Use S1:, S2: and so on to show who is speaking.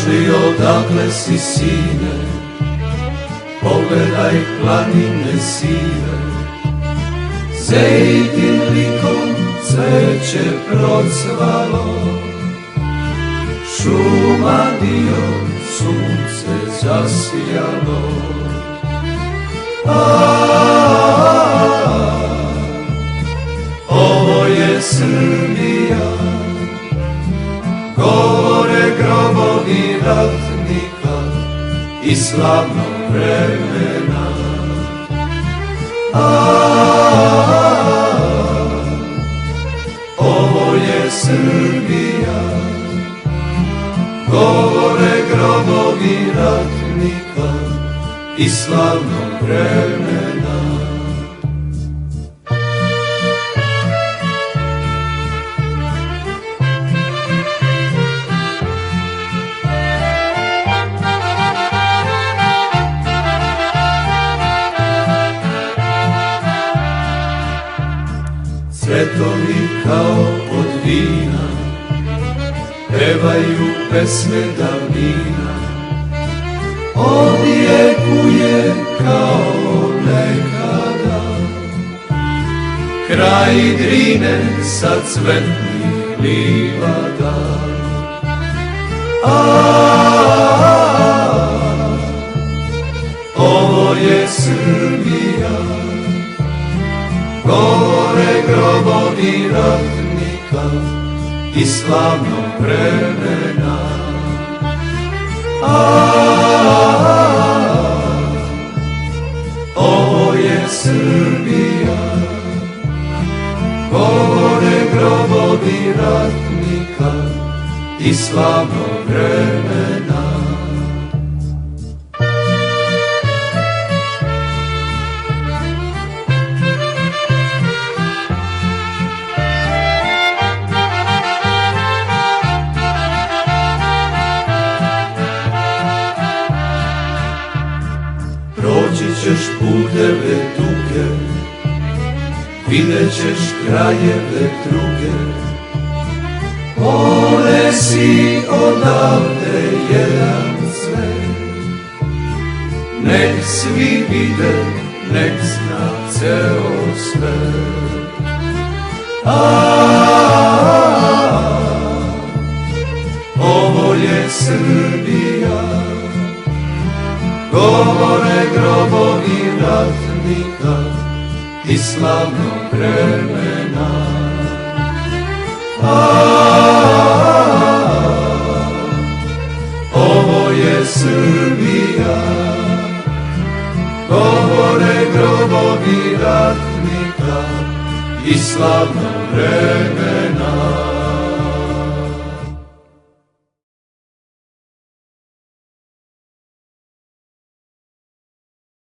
S1: Kaži odakle si, sine, pogledaj planine sive, Zejtin likom cveće procvalo, šuma dio sunce zasijalo. Ovo je Srbija, govore grobovi ratnika i slavnog vremena. Ovo je Srbija, govore grobovi ratnika i slavnog vremena. Cvetovi kao od vina pevaju pesme davnina, odjekuje kao nekada kraj Drine sa cvetnih livada. Ovo je Srbija, govore grobovi ratnika i slavnog vremena. Ovo je Srbija, govore grobovi ratnika i slavnog vremena. Proći ćeš puteve duge, vidjet ćeš krajeve druge, ponesi odavde jedan cvet. Nek svi vide, nek zna ceo svet. Ovo je Srbija, govore grobovi ratnika i slavnog vremena. Ovo je Srbija, govore grobovi ratnika i slavnog vremena.